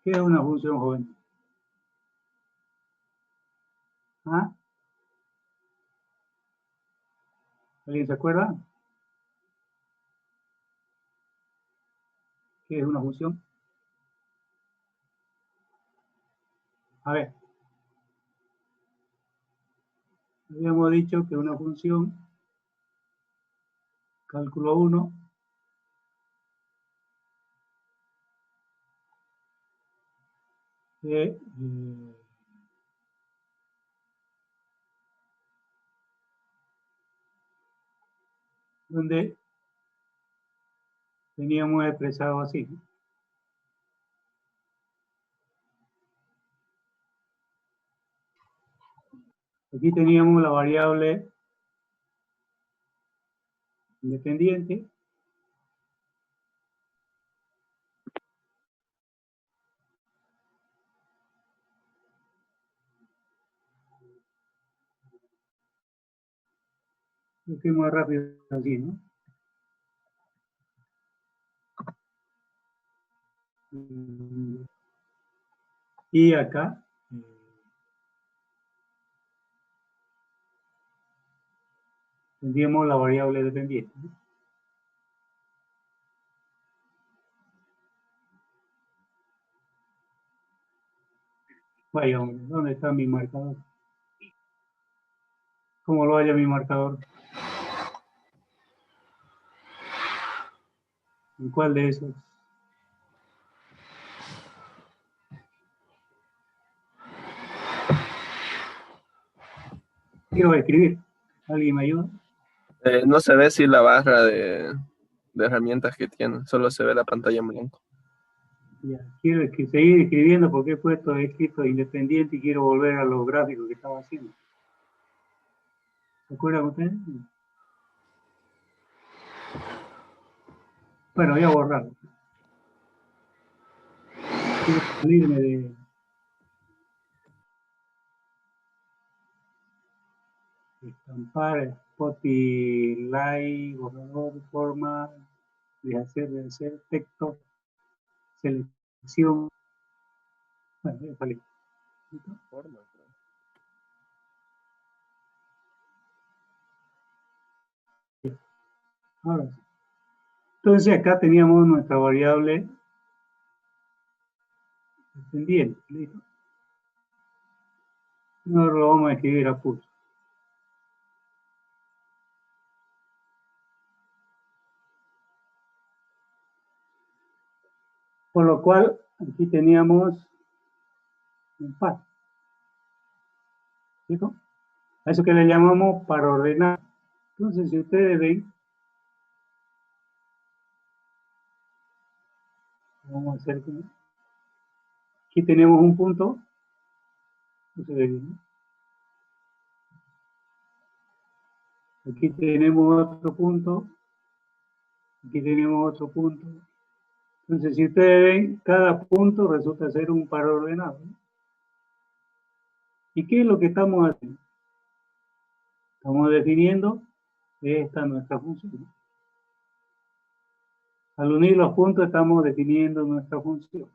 ¿Qué es una función, joven? ¿Ah? ¿Alguien se acuerda? ¿Qué es una función? A ver. Habíamos dicho que una función, cálculo 1, donde teníamos expresado así. Aquí teníamos la variable independiente. Lo que más rápido así, ¿no? Y acá tendríamos la variable dependiente, ¿no? Vaya, hombre, ¿dónde está mi marcador? ¿Cómo lo haya mi marcador? ¿En cuál de esos? Quiero escribir. ¿Alguien me ayuda? No se ve si la barra de herramientas que tiene, solo se ve la pantalla en blanco. Ya, quiero seguir escribiendo porque he puesto escrito independiente y quiero volver a los gráficos que estaba haciendo. ¿Se acuerdan ustedes? Bueno, voy a borrarlo. Quiero salirme de... estampar, Spotify, borrador, forma, de hacer texto, selección. Bueno, ya salí. Ahora sí. Entonces acá teníamos nuestra variable dependiente. ¿Listo? Ahora lo vamos a escribir a pulso. Por lo cual, aquí teníamos un par. ¿Listo? A eso que le llamamos par ordenado. Entonces, si ustedes ven, vamos a hacer como... Aquí tenemos un punto. No se ve bien, ¿no? Aquí tenemos otro punto. Aquí tenemos otro punto. Entonces, si ustedes ven, cada punto resulta ser un par ordenado, ¿no? ¿Y qué es lo que estamos haciendo? Estamos definiendo esta nuestra función, ¿no? Al unir los puntos estamos definiendo nuestra función.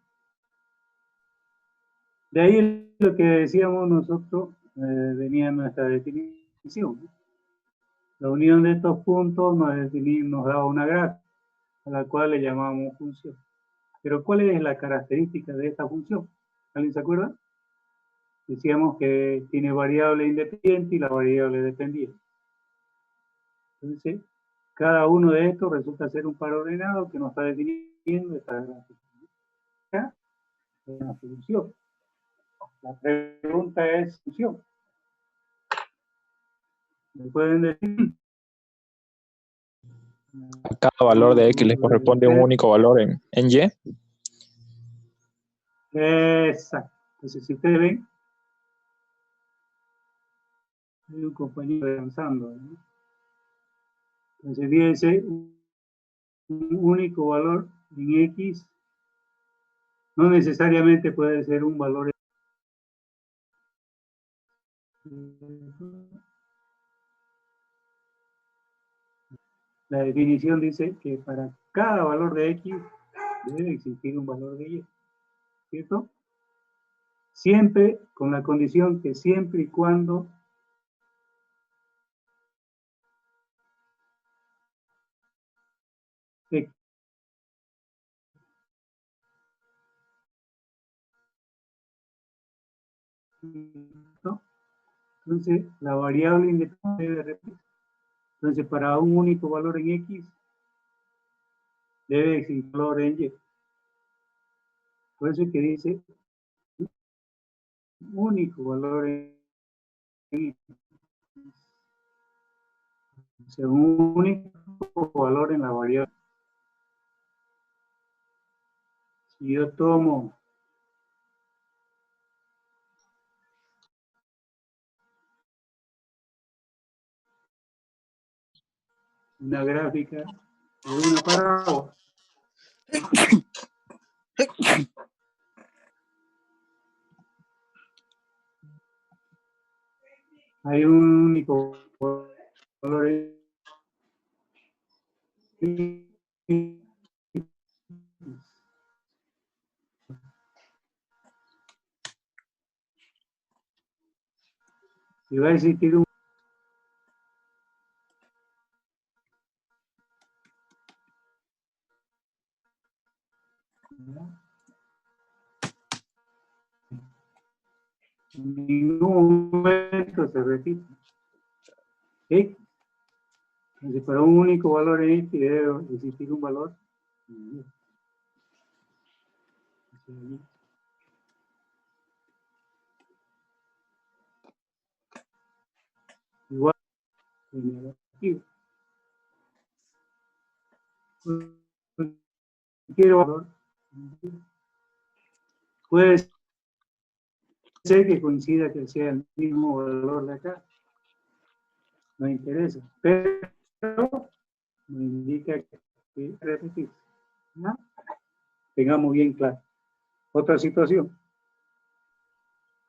De ahí lo que decíamos nosotros, venía nuestra definición, ¿no? La unión de estos puntos nos da una gráfica, a la cual le llamamos función. Pero ¿cuál es la característica de esta función? ¿Alguien se acuerda? Decíamos que tiene variable independiente y la variable dependiente. Entonces, cada uno de estos resulta ser un par ordenado que nos está definiendo esta gráfica. Es una función. La pregunta es función. ¿Me pueden decir? A cada valor de X le corresponde un único valor en Y. Exacto. Entonces, si ustedes ven, hay un compañero avanzando, ¿no? Entonces, fíjense, un único valor en X no necesariamente puede ser un valor. la definición dice que para cada valor de X debe existir un valor de Y, ¿cierto? Siempre con la condición que siempre y cuando X. ¿No? Entonces, la variable independiente debe repetir. Entonces, para un único valor en X, debe existir un valor en Y. Por eso es que dice único valor en X. O sea, un único valor en la variable. Si yo tomo una gráfica de una parábola, hay un único valor en X. Y va a existir un en ningún momento se repite. X. Entonces, para un único valor en X debe existir un valor en Y. Igual en negativo. Quiero valor. Puede ser que coincida que sea el mismo valor de acá. No interesa. Pero me indica que repetir. ¿No? Tengamos bien claro. Otra situación.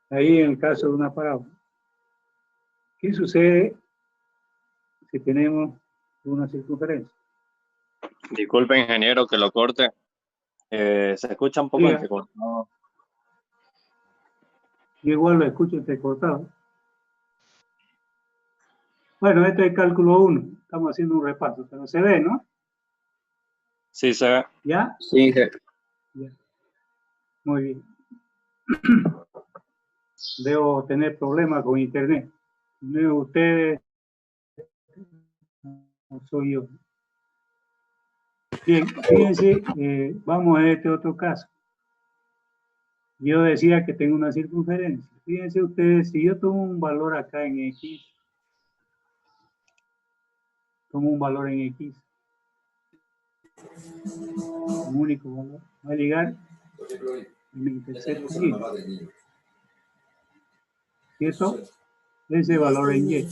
Ahí en el caso de una parábola. ¿Qué sucede si tenemos una circunferencia? Disculpe, ingeniero, que lo corte. Se escucha un poco Diga. entrecortado. Yo igual lo escucho entrecortado. Bueno, este es cálculo 1. Estamos haciendo un repaso, pero se ve, ¿no? Sí, se ve. ¿Ya? Sí, Ya. Muy bien. Debo tener problemas con internet. No es ustedes, no soy yo. Bien, fíjense, vamos a este otro caso. Yo decía que tengo una circunferencia. Fíjense ustedes, si yo tomo un valor acá en X, tomo un valor en X, un único valor, va a llegar en el tercer término. ¿Cierto? Ese valor en Y.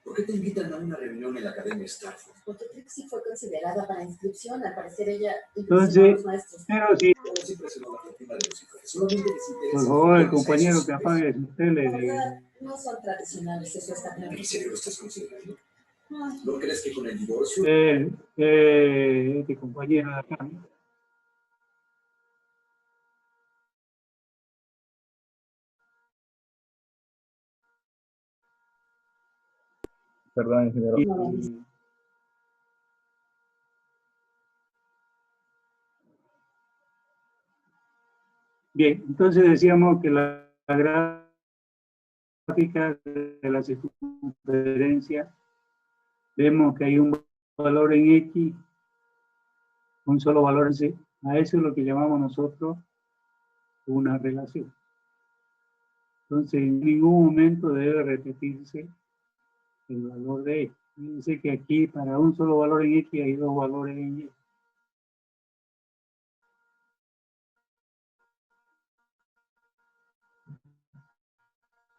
¿Por qué te invitan a una reunión en la Academia Starford? Porque Trixie fue considerada para inscripción. Al parecer ella Entonces, impresionó a los maestros. pero si, No se impresionó la fortuna de los hijos. Solamente les interesa. por favor, el los compañero excesos. que apague su tele. La verdad, no son tradicionales, eso está claro. ¿En serio lo estás considerando? Ah, ¿No crees que con el divorcio? Este compañero de acá, ¿no? Perdón, ingeniero. Bien, entonces decíamos que la gráfica de la circunferencia, vemos que hay un valor en X, un solo valor en C. A eso es lo que llamamos nosotros una relación. Entonces, en ningún momento debe repetirse el valor de X. Fíjense que aquí para un solo valor en X hay dos valores en Y.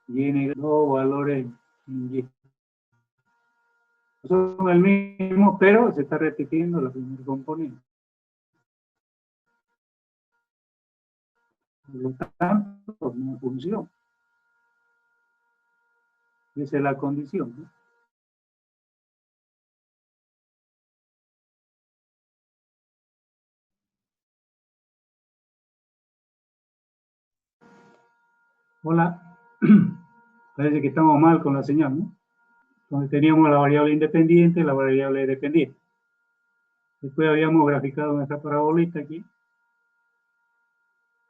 Tiene dos valores en Y. Son el mismo, pero se está repitiendo la primera componente. Por lo tanto, una función. Esa es la condición, ¿no? Hola, parece que estamos mal con la señal, ¿no? Donde teníamos la variable independiente y la variable dependiente. Después habíamos graficado nuestra parabolita aquí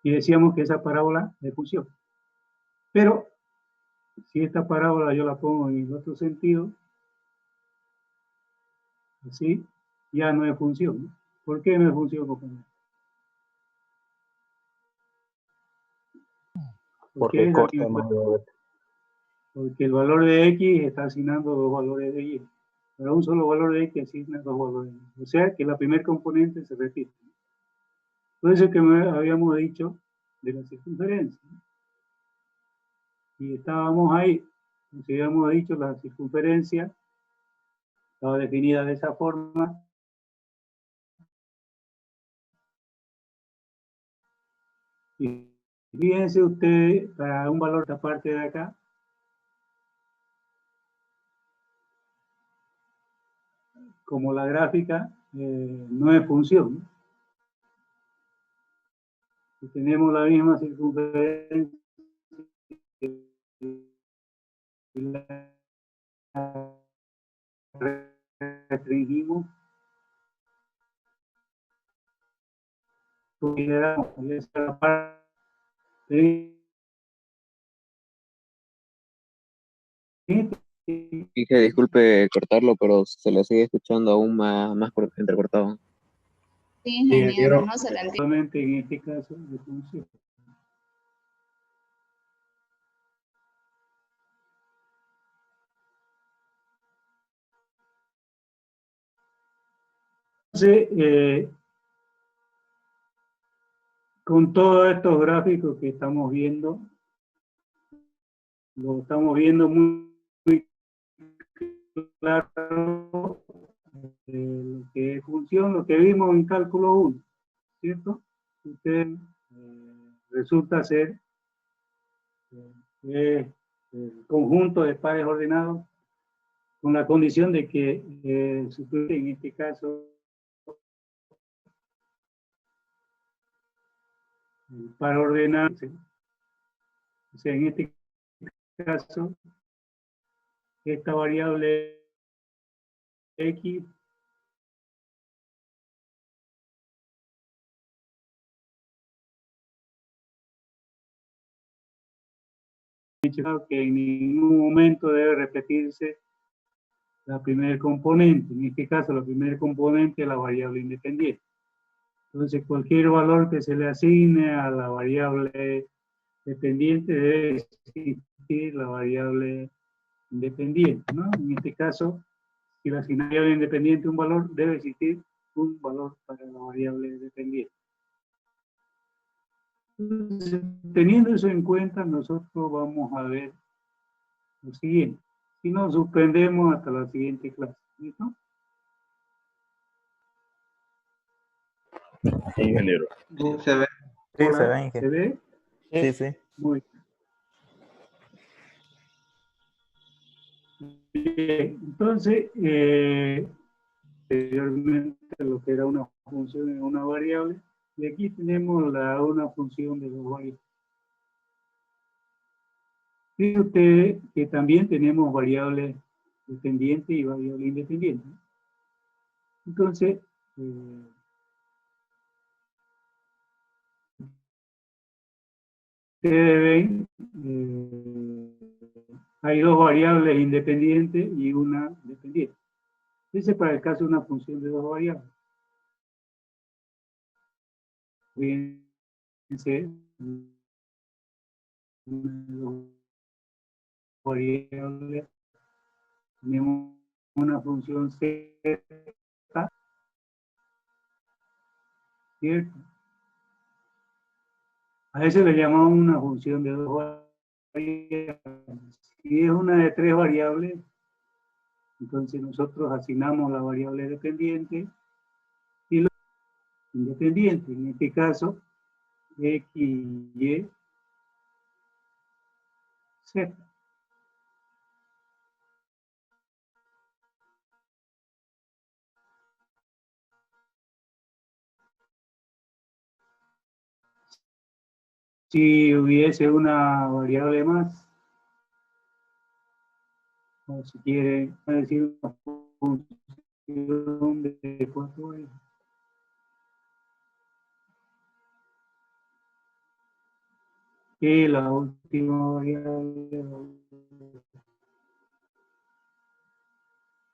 y decíamos que esa parábola es función. Pero si esta parábola yo la pongo en el otro sentido, así, ya no es función, ¿no? ¿Por qué no es función, compañero? Porque Porque es aquí, corta más de porque el valor de x está asignando dos valores de y. Para un solo valor de x asigna dos valores de y. O sea que la primer componente se repite. Por eso que habíamos dicho de la circunferencia. Y estábamos ahí. Si habíamos dicho la circunferencia estaba definida de esa forma. Y fíjense usted, para un valor de esta parte de acá, como la gráfica no es función, ¿no? Si tenemos la misma circunferencia y la restringimos, consideramos esa parte. Dije, disculpe cortarlo, pero se le sigue escuchando aún más entrecortado. Sí, ingeniero, no se la entiende. Solamente en este caso de función. Entonces, con todos estos gráficos que estamos viendo, lo estamos viendo muy claro, lo que es función, lo que vimos en cálculo 1, ¿cierto? Usted resulta ser el conjunto de pares ordenados con la condición de que en este caso el par ordenado, o sea, en este caso esta variable x que en ningún momento debe repetirse la primer componente, en este caso la primer componente es la variable independiente. Entonces cualquier valor que se le asigne a la variable dependiente debe existir la variable independiente, ¿no? En este caso, si la variable independiente un valor, debe existir un valor para la variable dependiente. Entonces, teniendo eso en cuenta, nosotros vamos a ver lo siguiente. Si nos suspendemos hasta la siguiente clase, ¿listo? Ingeniero. Sí, se ve. Sí, Hola, se ve, Inge. ¿se ve? Sí, sí. Muy bien. Entonces, anteriormente lo que era una función es una variable, y aquí tenemos una función de dos variables. Fíjate usted que también tenemos variables dependientes y variable independiente. Entonces, ustedes ven, hay dos variables independientes y una dependiente. Ese es para el caso de una función de dos variables. Fíjense, dos variables, tenemos una función z, ¿cierto? A eso le llamamos una función de dos variables. Si es una de tres variables, entonces nosotros asignamos la variable dependiente y la independiente. En este caso, x, y, z. Si hubiese una variable más, o si quiere decir una función de 4 variables. Que la última variable.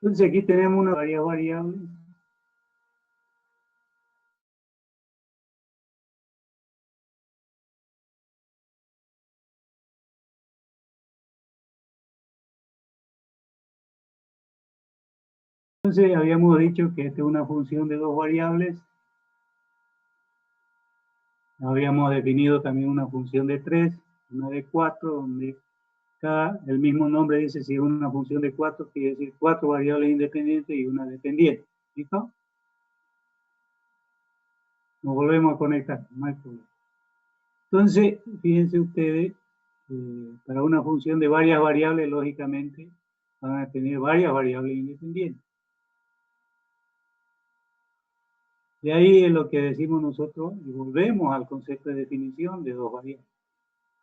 Entonces aquí tenemos una variable. Entonces habíamos dicho que esta es una función de 2 variables. Habíamos definido también una función de 3, una de 4, donde el mismo nombre dice si es una función de 4, quiere decir 4 variables independientes y una dependiente. ¿Listo? Nos volvemos a conectar, no hay problema. Entonces, fíjense ustedes, para una función de varias variables, lógicamente, van a tener varias variables independientes. De ahí es lo que decimos nosotros, y volvemos al concepto de definición de 2 variables.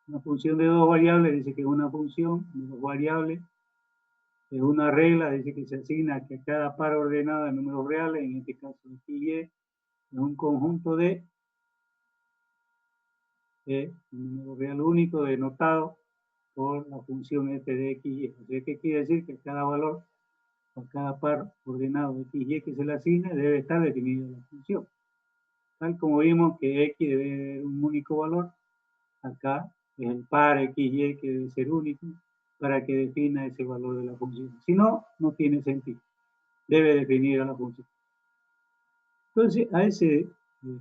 Una función de 2 variables dice que es una función de 2 variables, es una regla, dice que se asigna que cada par ordenada de números reales, en este caso x y, es un conjunto de un número real único denotado por la función f de x y. O sea, ¿qué quiere decir? Que cada valor o cada par ordenado de x y que se le asigne debe estar definido en la función. Tal como vimos que x debe tener un único valor, acá es el par x y que debe ser único para que defina ese valor de la función. Si no, no tiene sentido. Debe definir a la función. Entonces, a ese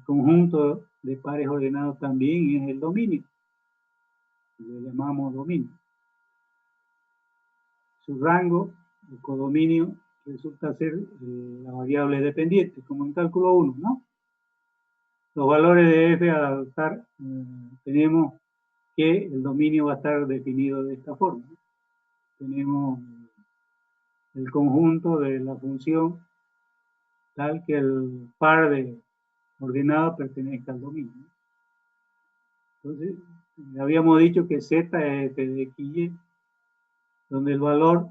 conjunto de pares ordenados también es el dominio. Le llamamos dominio. Su rango, el codominio, resulta ser la variable dependiente, como en cálculo 1, ¿no? Los valores de f al adoptar, tenemos que el dominio va a estar definido de esta forma. Tenemos el conjunto de la función tal que el par de ordenado pertenezca al dominio. Entonces, habíamos dicho que z es f de x y, donde el valor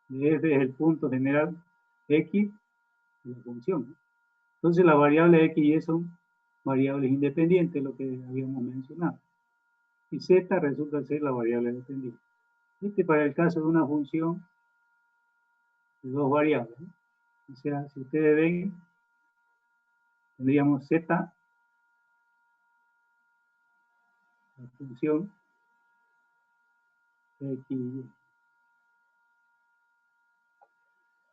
de f es el punto general x de la función. Entonces, las variables x y son variables independientes, lo que habíamos mencionado. Y z resulta ser la variable dependiente. Para el caso de una función de 2 variables, ¿no? O sea, si ustedes ven, tendríamos z, la función x y y.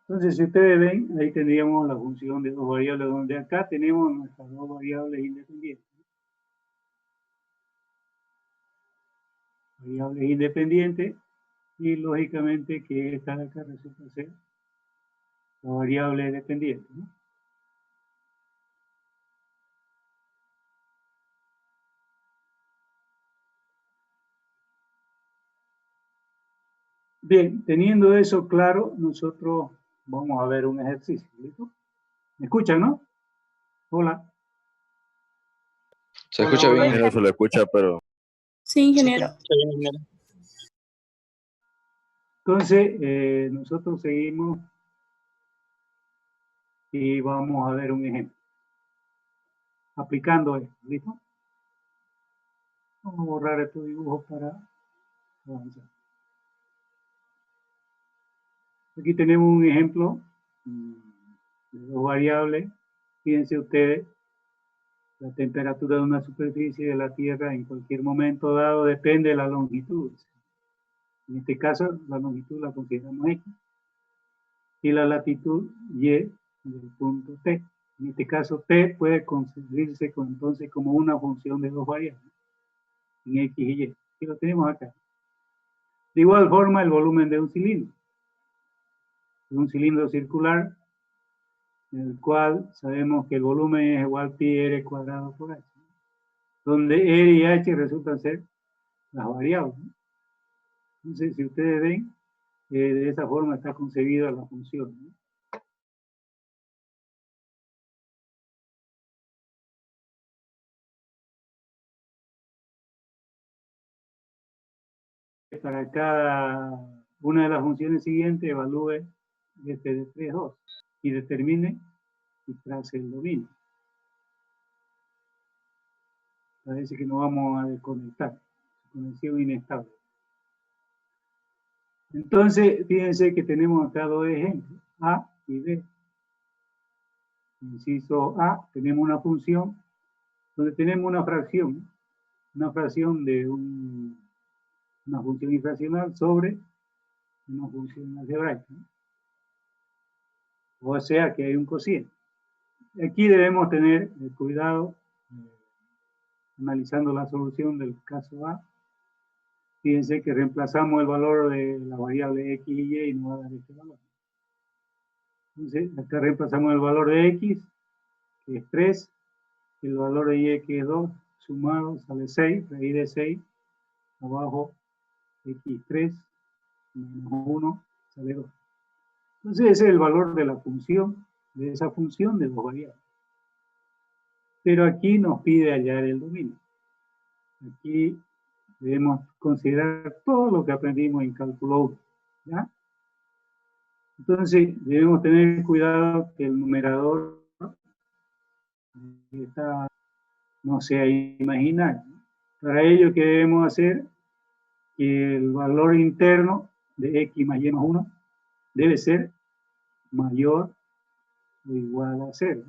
Entonces, si ustedes ven, ahí tendríamos la función de 2 variables, donde acá tenemos nuestras 2 variables independientes. Variables independientes, y lógicamente que esta de acá resulta ser la variable dependiente, ¿no? Bien, teniendo eso claro, nosotros vamos a ver un ejercicio. ¿Listo? ¿Me escuchan, no? Hola. Se escucha Hola, bien. hola. No se lo escucha, pero Sí, ingeniero. Entonces, nosotros seguimos y vamos a ver un ejemplo. Aplicando esto, ¿listo? Vamos a borrar estos dibujos para avanzar. Aquí tenemos un ejemplo de 2 variables. Fíjense ustedes, la temperatura de una superficie de la Tierra en cualquier momento dado depende de la longitud. En este caso, la longitud la consideramos X. Y la latitud Y del punto T. En este caso, T puede considerarse entonces como una función de 2 variables, en X y Y. Y lo tenemos acá. De igual forma, el volumen de un cilindro. De un cilindro circular, en el cual sabemos que el volumen es igual a pi r cuadrado por h, donde r y h resultan ser las variables. Entonces, si ustedes ven, de esa forma está concebida la función, ¿no? para cada una de las funciones siguientes evalúe f de 3, 2 y determine y trace el dominio. Parece que no vamos a desconectar. Conexión inestable. Entonces, fíjense que tenemos acá dos ejemplos, A y B. Inciso A, tenemos una función donde tenemos una fracción de una función infracional sobre una función algebraica. O sea que hay un cociente. Aquí debemos tener cuidado analizando la solución del caso A. Fíjense que reemplazamos el valor de la variable x y y nos va a dar este valor. Entonces, acá reemplazamos el valor de x, que es 3, y el valor de y, que es 2, sumado sale 6, raíz de 6, abajo x3 menos 1 sale 2. Entonces, ese es el valor de la función, de esa función de dos variables. Pero aquí nos pide hallar el dominio. Aquí debemos considerar todo lo que aprendimos en cálculo 1, ¿ya? Entonces, debemos tener cuidado que el numerador no sea imaginario. Para ello, ¿qué debemos hacer? Que el valor interno de x más y más 1 debe ser mayor o igual a 0.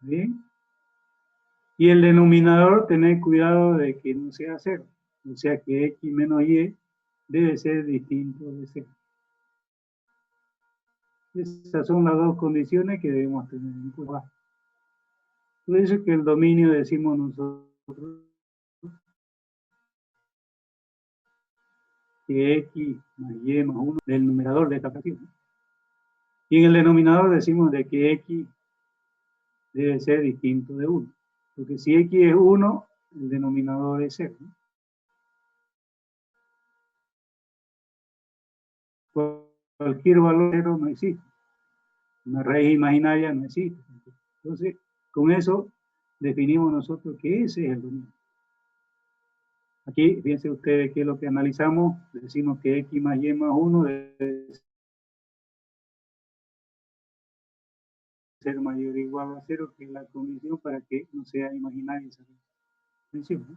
¿Bien? Y el denominador, tener cuidado de que no sea 0. O sea que x menos y debe ser distinto de 0. Esas son las dos condiciones que debemos tener en cuenta. Por eso es que el dominio decimos nosotros que x más y más 1 del numerador de esta fracción. Y en el denominador decimos de que x debe ser distinto de 1. Porque si x es 1, el denominador es 0. Cualquier valor 0 no existe. Una raíz imaginaria no existe. Entonces, con eso definimos nosotros que ese es el dominio. Aquí, fíjense ustedes que es lo que analizamos. Decimos que x más y más 1 debe ser mayor o igual a 0, que es la condición para que no sea imaginaria esa función, ¿no?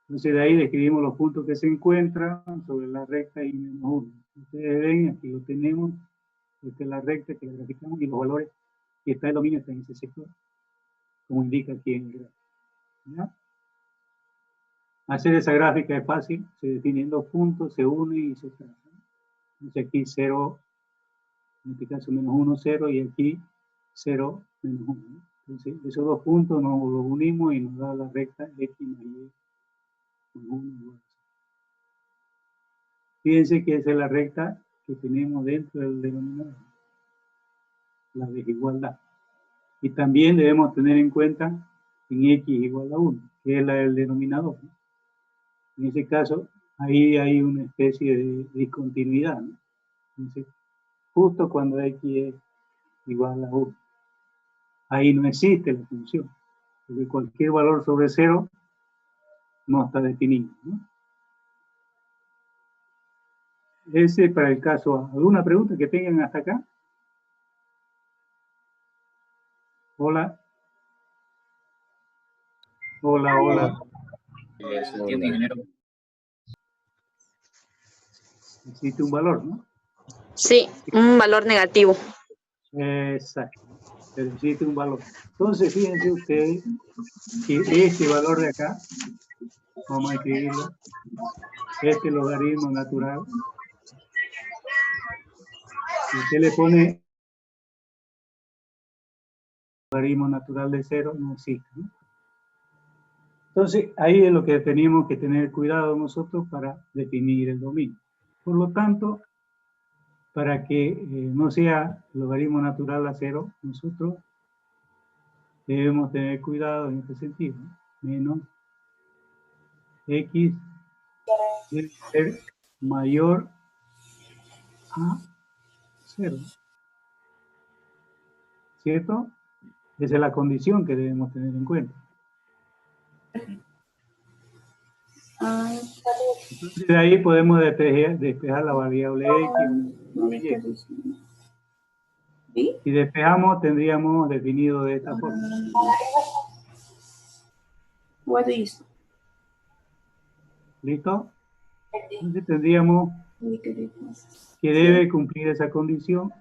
Entonces, de ahí describimos los puntos que se encuentran sobre la recta y menos 1. Ustedes ven, aquí lo tenemos. Esta es la recta que la graficamos y los valores que está el dominio está en ese sector, como indica aquí en el gráfico. ¿Ya? Hacer esa gráfica es fácil, se definen dos puntos, se unen y se trazan. Entonces aquí 0, en este caso menos 1, 0, y aquí 0, menos 1. ¿No? Entonces esos dos puntos nos los unimos y nos da la recta x más y más 1 igual a 0. Fíjense que esa es la recta que tenemos dentro del denominador, la desigualdad. Y también debemos tener en cuenta en x igual a 1, que es la del denominador, ¿no? En ese caso, ahí hay una especie de discontinuidad, ¿no? Entonces, justo cuando x es igual a 1, ahí no existe la función, porque cualquier valor sobre 0 no está definido, ¿no? Ese es para el caso A. ¿Alguna pregunta que tengan hasta acá? Hola. Hola, hola. Se entiende, ingeniero. Existe un valor, ¿no? Sí, un valor negativo. Exacto. Pero existe un valor. Entonces, fíjense ustedes que este valor de acá, vamos a escribirlo, este logaritmo natural, si usted le pone logaritmo natural de 0, no existe, ¿no? Entonces, ahí es lo que tenemos que tener cuidado nosotros para definir el dominio. Por lo tanto, para que no sea logaritmo natural a 0, nosotros debemos tener cuidado en este sentido, ¿no? Menos x debe ser mayor a 0. ¿Cierto? Esa es la condición que debemos tener en cuenta. Entonces de ahí podemos despejar la variable X. Si despejamos, tendríamos definido de esta forma. ¿Listo? Entonces tendríamos que debe cumplir esa condición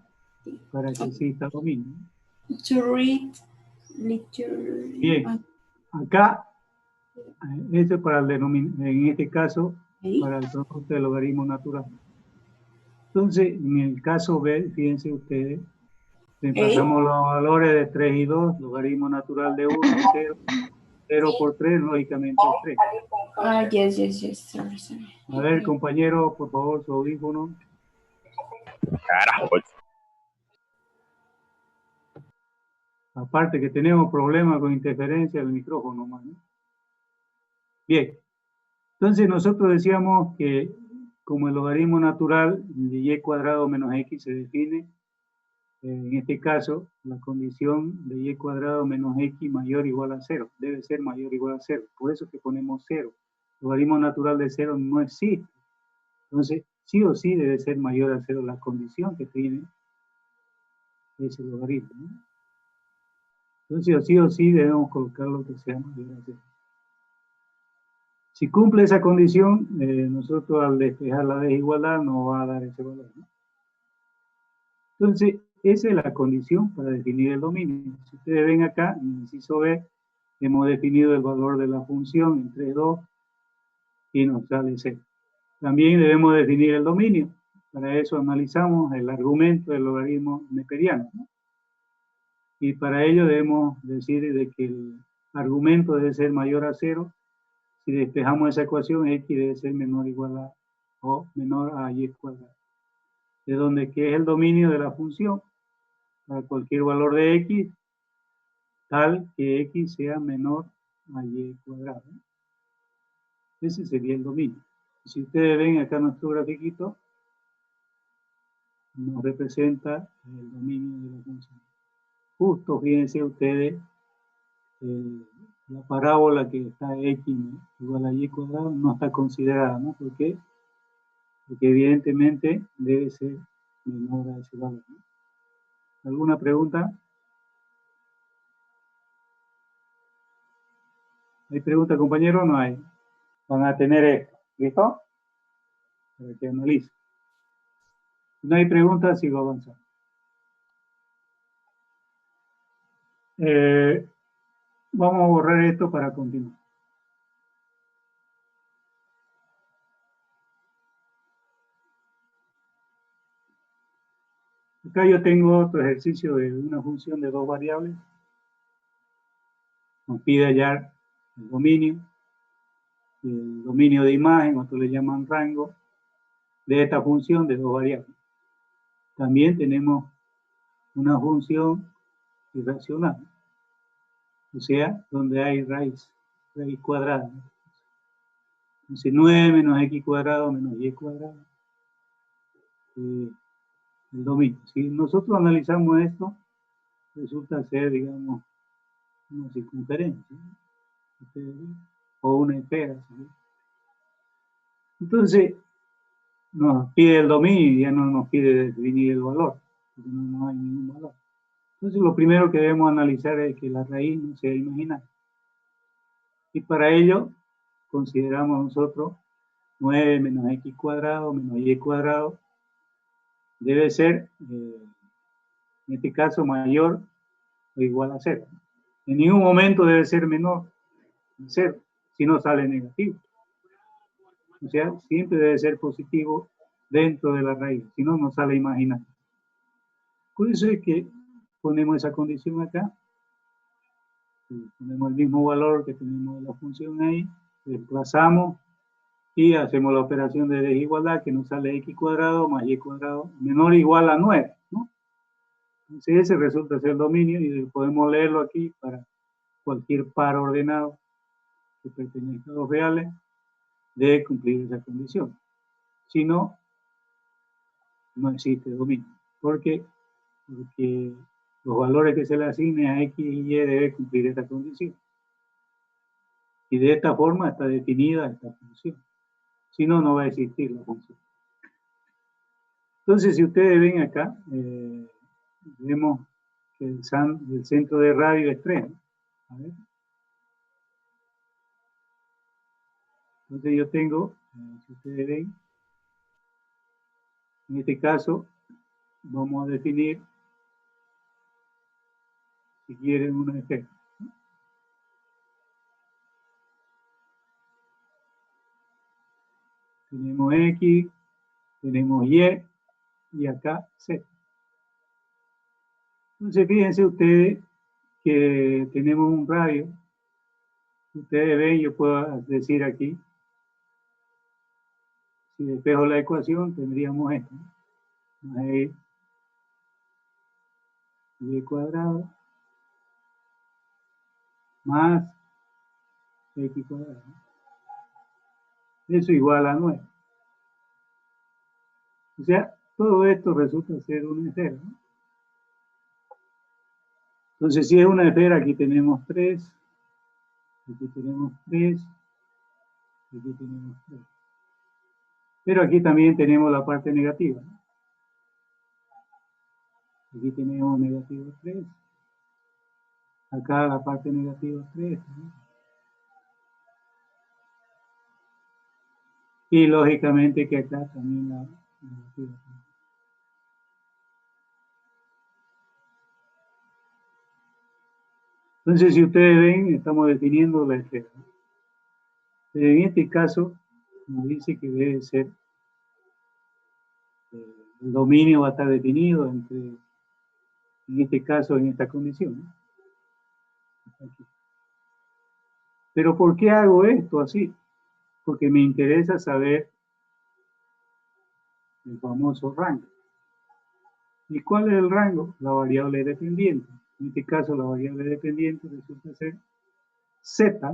para que exista dominio. Bien, acá, eso es para el denominador, en este caso, para el producto del logaritmo natural. Entonces, en el caso B, fíjense ustedes, reemplazamos los valores de 3 y 2, logaritmo natural de 1 es 0, 0 por 3, lógicamente es 3. Yes. A ver, compañero, por favor, su audífono. Carajo. Aparte que tenemos problemas con interferencia del micrófono, ¿no? Bien, entonces nosotros decíamos que como el logaritmo natural de y cuadrado menos x se define, en este caso, la condición de y cuadrado menos x mayor o igual a 0, debe ser mayor o igual a 0, por eso que ponemos 0. El logaritmo natural de 0 no existe, entonces sí o sí debe ser mayor a 0 la condición que tiene ese logaritmo, ¿no? Entonces sí o sí debemos colocar lo que sea mayor a 0. Si cumple esa condición, nosotros al despejar la desigualdad nos va a dar ese valor, ¿no? Entonces, esa es la condición para definir el dominio. Si ustedes ven acá, en el inciso B, hemos definido el valor de la función entre 2 y nos sale 0. También debemos definir el dominio. Para eso analizamos el argumento del logaritmo neperiano, ¿no? Y para ello debemos decir de que el argumento debe ser mayor a 0. Si despejamos esa ecuación, x debe ser menor o igual a o menor a y cuadrado. De donde que es el dominio de la función para cualquier valor de x, tal que x sea menor a y cuadrado. Ese sería el dominio. Si ustedes ven acá nuestro grafiquito, nos representa el dominio de la función. Justo, fíjense ustedes, la parábola que está x igual a y cuadrado no está considerada, ¿no? ¿Por qué? Porque evidentemente debe ser menor a ese valor, ¿no? ¿Alguna pregunta? ¿Hay pregunta, compañero? No hay. Van a tener esto, ¿listo? Para que analice. Si no hay preguntas, sigo avanzando. Vamos a borrar esto para continuar. Acá yo tengo otro ejercicio de una función de dos variables. Nos pide hallar el dominio de imagen, otros le llaman rango, de esta función de dos variables. También tenemos una función irracional, o sea, donde hay raíz cuadrada. Entonces 9 menos x cuadrado menos y cuadrado. El dominio. Si nosotros analizamos esto, resulta ser, digamos, una circunferencia, ¿no? O una esfera, ¿sí? Entonces, nos pide el dominio y ya no nos pide definir el valor, porque no hay ningún valor. Entonces, lo primero que debemos analizar es que la raíz no sea imaginaria. Y para ello, consideramos nosotros 9 menos x cuadrado menos y cuadrado debe ser, en este caso, mayor o igual a 0. En ningún momento debe ser menor a 0, si no sale negativo. O sea, siempre debe ser positivo dentro de la raíz, si no, no sale imaginario. Por eso es que ponemos esa condición acá, ponemos el mismo valor que tenemos de la función ahí, desplazamos y hacemos la operación de desigualdad que nos sale x cuadrado más y cuadrado menor o igual a 9, ¿no? Entonces ese resulta ser el dominio y podemos leerlo aquí para cualquier par ordenado que pertenezca a dos reales, debe cumplir esa condición. Si no, no existe dominio. ¿Por qué? Porque los valores que se le asignen a x y y deben cumplir esta condición. Y de esta forma está definida esta función. Si no, no va a existir la función. Entonces, si ustedes ven acá, vemos que el centro de radio es 3. A ver. Entonces yo tengo, si ustedes ven, en este caso, vamos a definir, si quieren, una esfera. Tenemos X, tenemos y acá Z. Entonces fíjense ustedes que tenemos un radio. Ustedes ven, yo puedo decir aquí, si despejo la ecuación, tendríamos esto, ¿no? Más y cuadrado más X cuadrado. Eso igual a 9. O sea, todo esto resulta ser una esfera, ¿no? Entonces, si es una esfera, aquí tenemos 3, aquí tenemos 3, aquí tenemos 3. Pero aquí también tenemos la parte negativa, ¿no? Aquí tenemos negativo 3. Acá la parte negativa 3, ¿no? Y lógicamente que acá también la negativa 3. Entonces, si ustedes ven, estamos definiendo la esfera. En este caso, nos dice que debe ser, el dominio va a estar definido entre, en este caso, en esta condición, ¿no? Aquí. Pero ¿por qué hago esto así? Porque me interesa saber el famoso rango. ¿Y cuál es el rango? La variable dependiente. En este caso, la variable dependiente resulta ser Z,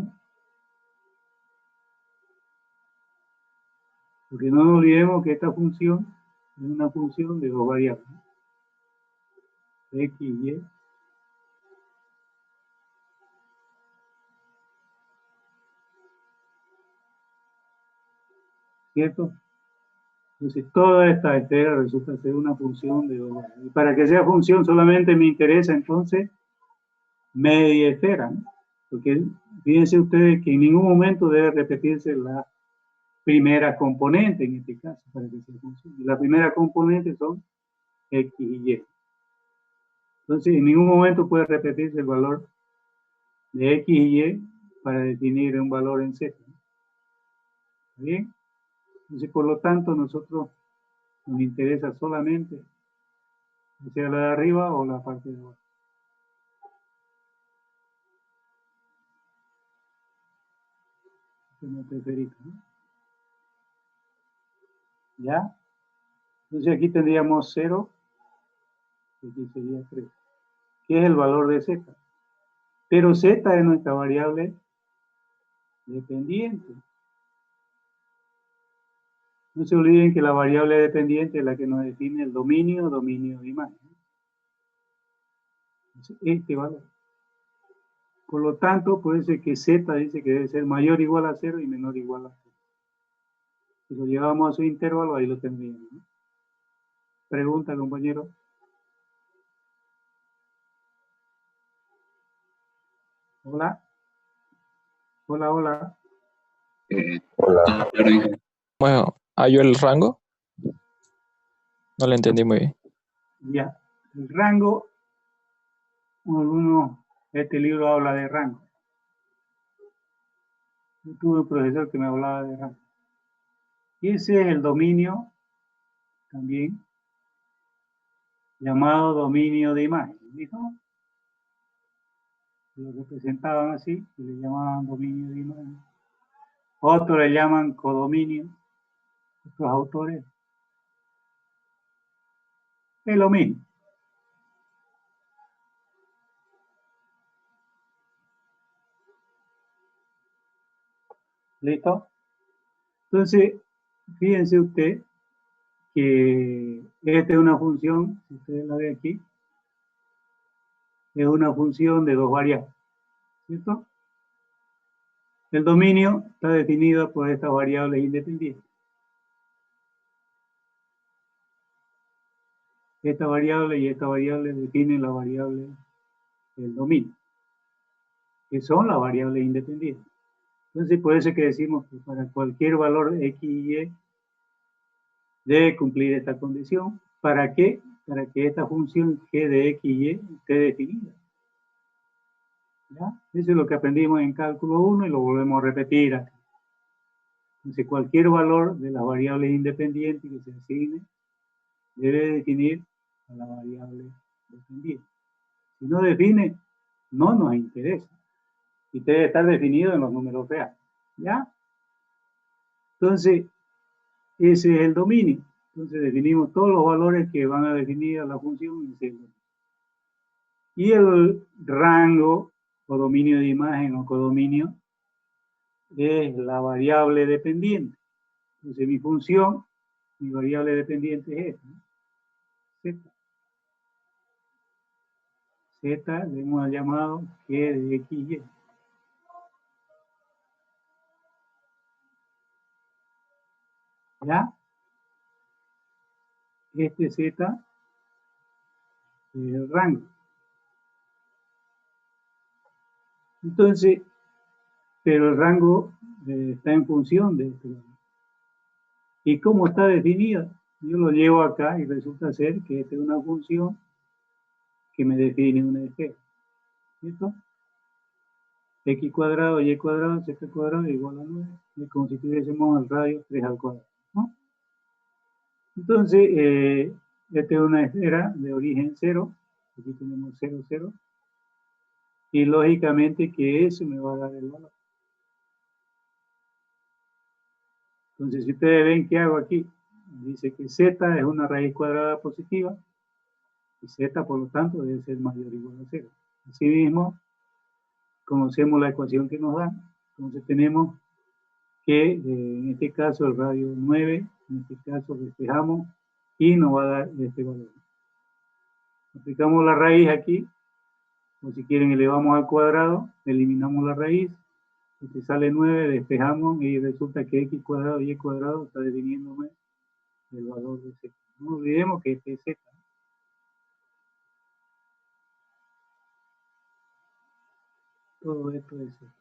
porque no nos olvidemos que esta función es una función de dos variables, X y Y. ¿Cierto? Entonces, toda esta esfera resulta ser una función de dos variables. Y para que sea función solamente me interesa entonces media esfera, ¿no? Porque fíjense ustedes que en ningún momento debe repetirse la primera componente en este caso para que sea función. Y la primera componente son X y Y. Entonces, en ningún momento puede repetirse el valor de X y Y para definir un valor en Z. ¿Está bien? Entonces, por lo tanto, nosotros nos interesa solamente sea la de arriba o la parte de abajo. ¿No? ¿Ya? Entonces aquí tendríamos 0, aquí sería 3, que es el valor de Z. Pero Z es nuestra variable dependiente. No se olviden que la variable dependiente es la que nos define el dominio de imagen. Este valor. Por lo tanto, puede ser que Z dice que debe ser mayor o igual a 0 y menor o igual a 0. Si lo llevamos a su intervalo, ahí lo tendríamos, ¿no? Pregunta, compañero. Hola. Hola, hola. Hola. Bueno, ¿halló el rango? No lo entendí muy bien. Ya. El rango, este libro habla de rango. Yo tuve un profesor que me hablaba de rango. Y ese es el dominio, también, llamado dominio de imagen. ¿Listo? Lo representaban así, y le llamaban dominio de imagen. Otros le llaman codominio, otros autores. Es lo mismo. ¿Listo? Entonces, fíjense usted que esta es una función, si ustedes la ven aquí, es una función de dos variables, ¿cierto? El dominio está definido por estas variables independientes. Esta variable y esta variable definen la variable del dominio, que son las variables independientes. Entonces, por eso es que decimos que para cualquier valor x y y debe cumplir esta condición. ¿Para qué? Para que esta función g de x y y esté definida. ¿Ya? Eso es lo que aprendimos en cálculo 1 y lo volvemos a repetir acá. Entonces, cualquier valor de las variables independientes que se asigne debe definir a la variable dependiente. Si no define, no nos interesa. Y debe estar definido en los números reales. ¿Ya? Entonces, ese es el dominio. Entonces, definimos todos los valores que van a definir a la función. Y el rango o dominio de imagen o codominio es la variable dependiente. Entonces, mi función, mi variable dependiente es esta, ¿no? Z. Z le hemos llamado G de X y Y. ¿Ya? Este Z es el rango. Entonces, pero el rango está en función de este valor. ¿Y cómo está definida? Yo lo llevo acá y resulta ser que esta es una función que me define una esfera. ¿Cierto? X cuadrado, Y cuadrado, Z cuadrado igual a 9. Es como si tuviésemos el radio 3 al cuadrado, ¿no? Entonces, esta es una esfera de origen 0. Aquí tenemos 0, 0. Y lógicamente que eso me va a dar el valor. Entonces, si ustedes ven qué hago aquí, dice que z es una raíz cuadrada positiva y z, por lo tanto, debe ser mayor o igual a 0. Asimismo, conocemos la ecuación que nos dan. Entonces, tenemos que, en este caso, el radio 9, en este caso, despejamos y nos va a dar este valor. Aplicamos la raíz aquí, o si quieren, elevamos al cuadrado, eliminamos la raíz. Este sale 9, despejamos y resulta que x cuadrado y y cuadrado está definiéndome el valor de z. No olvidemos que este es z. Todo esto es z.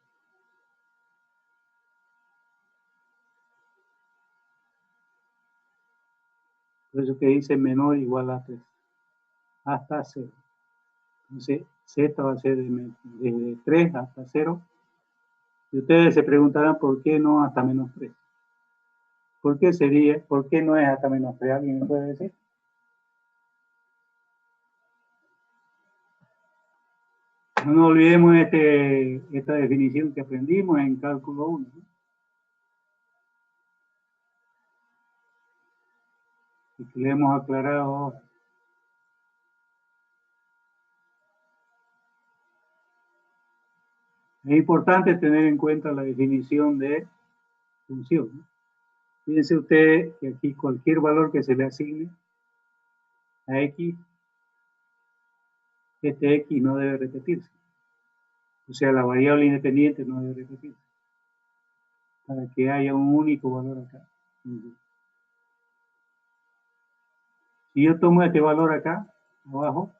Por eso que dice menor o igual a 3. Hasta 0. Entonces, z va a ser desde 3 hasta 0. Y ustedes se preguntarán por qué no hasta menos 3. ¿Por qué no es hasta menos 3? ¿Alguien me puede decir? No nos olvidemos esta definición que aprendimos en cálculo 1. ¿No? Y que le hemos aclarado ahora. Es importante tener en cuenta la definición de función, ¿no? Fíjense ustedes que aquí cualquier valor que se le asigne a x, este x no debe repetirse. O sea, la variable independiente no debe repetirse. Para que haya un único valor acá. Si yo tomo este valor acá, abajo,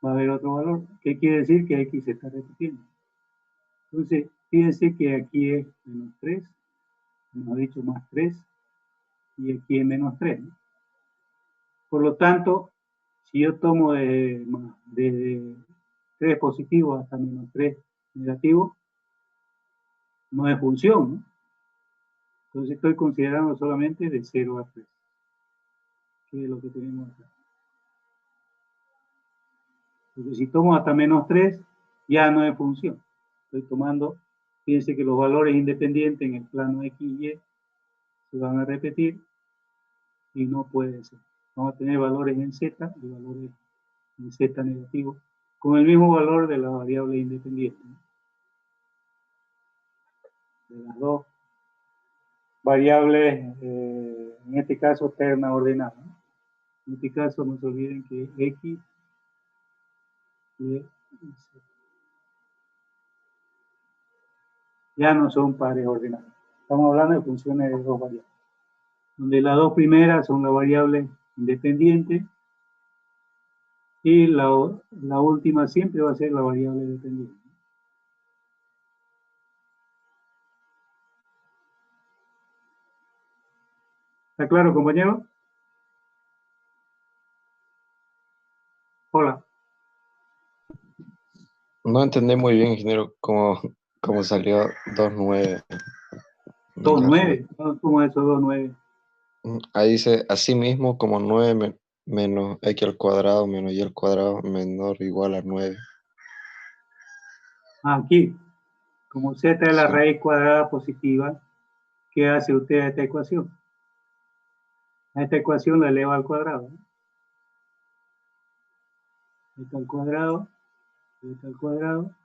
va a haber otro valor. ¿Qué quiere decir? Que x se está repitiendo. Entonces, fíjense que aquí es menos 3, hemos dicho más 3, y aquí es menos 3, ¿no? Por lo tanto, si yo tomo desde 3 positivo hasta menos 3 negativo, no es función, ¿no? Entonces estoy considerando solamente de 0 a 3, que es lo que tenemos acá. Porque si tomo hasta menos 3, ya no es función. Estoy tomando, fíjense que los valores independientes en el plano X y Y se van a repetir y no puede ser. Vamos a tener valores en Z y valores en Z negativo, con el mismo valor de la variable independiente, ¿no? De las dos variables, en este caso terna ordenada, ¿no? En este caso no se olviden que X y Z. ya no son pares ordenados. Estamos hablando de funciones de dos variables, donde las dos primeras son la variable independiente y la última siempre va a ser la variable dependiente. ¿Está claro, compañero? Hola. No entendí muy bien, ingeniero, cómo salió 2,9. 2,9. ¿Cómo es eso 2,9? Ahí dice, así mismo como 9 menos x al cuadrado menos y al cuadrado menor o igual a 9. Aquí, como z es la Sí. raíz cuadrada positiva, ¿qué hace usted a esta ecuación? A esta ecuación la eleva al cuadrado. Esto al cuadrado, esto al cuadrado,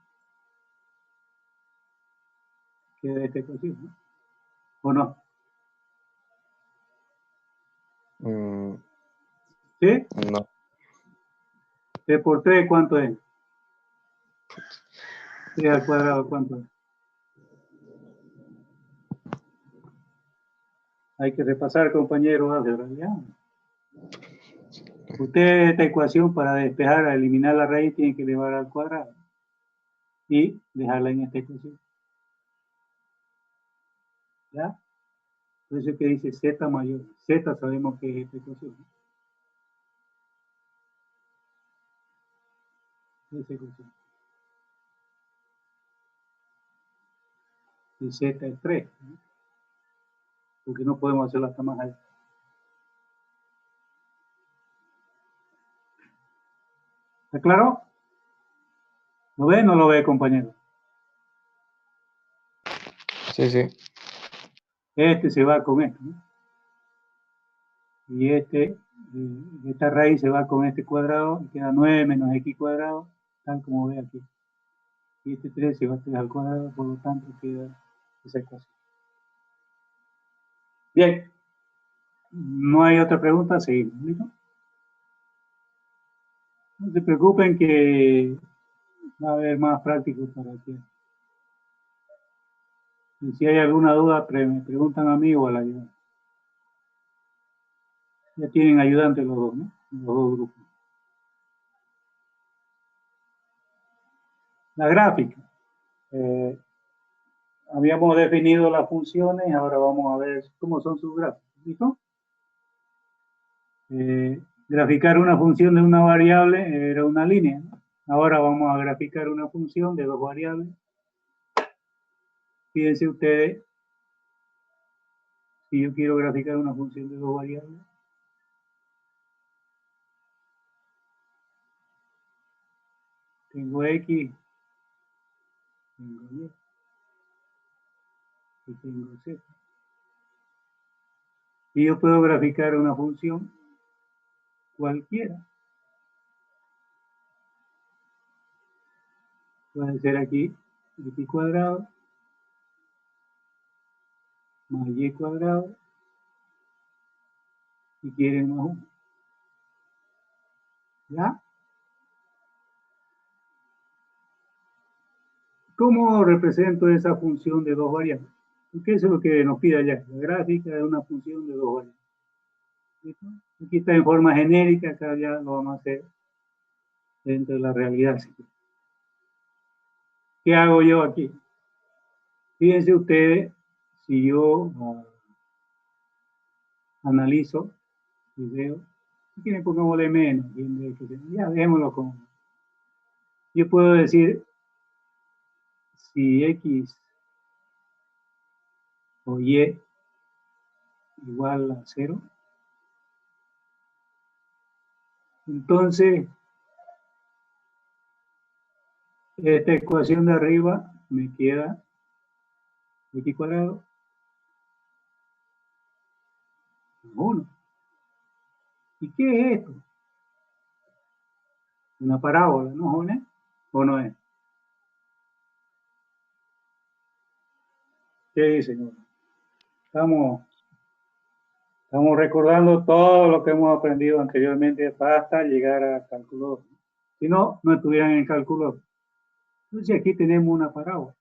queda esta ecuación, ¿no? ¿O no? ¿Sí? No. 3 por 3, ¿cuánto es? 3 al cuadrado, ¿cuánto es? Hay que repasar, compañero, álgebra, ¿ya? Usted esta ecuación para despejar, eliminar la raíz, tiene que elevar al cuadrado y dejarla en esta ecuación. ¿Ya? Por eso es que dice z mayor. Z sabemos que es esta ecuación. Esa ecuación. Y z es 3, ¿no? Porque no podemos hacerlo hasta más alto. ¿Está claro? ¿Lo ve o no lo ve, compañero? Sí, sí. Este se va con este, ¿no? Y esta raíz se va con este cuadrado, y queda 9 menos x cuadrado, tal como ve aquí. Y este 3 se va a 3 al cuadrado, por lo tanto queda esa ecuación. Bien. No hay otra pregunta, seguimos. ¿Listo? No se preocupen que va a haber más prácticos para aquí. Y si hay alguna duda, me preguntan a mí o al ayudante. Ya tienen ayudantes los dos, ¿no? Los dos grupos. La gráfica. Habíamos definido las funciones, ahora vamos a ver cómo son sus gráficos. ¿Listo? Graficar una función de una variable era una línea, ¿no? Ahora vamos a graficar una función de dos variables. Fíjense ustedes, si yo quiero graficar una función de dos variables, tengo x, tengo y, y tengo z. Y yo puedo graficar una función cualquiera. Puede ser aquí x cuadrado más y cuadrado, si quieren más 1. ¿Ya? ¿Cómo represento esa función de dos variables? Porque eso es lo que nos pide allá. La gráfica de una función de dos variables. ¿Listo? Aquí está en forma genérica, acá ya lo vamos a hacer dentro de la realidad. ¿Qué hago yo aquí? Fíjense ustedes, si yo analizo y veo, si quieren pongámosle menos, ya dejémoslo como. Yo puedo decir si x o y igual a 0, entonces esta ecuación de arriba me queda x cuadrado más 1. ¿Y qué es esto? Una parábola, ¿no, jóvenes? ¿O no es? ¿Qué dicen? Estamos recordando todo lo que hemos aprendido anteriormente hasta llegar a cálculo 2. Si no, no estuvieran en cálculo 2. Entonces aquí tenemos una parábola.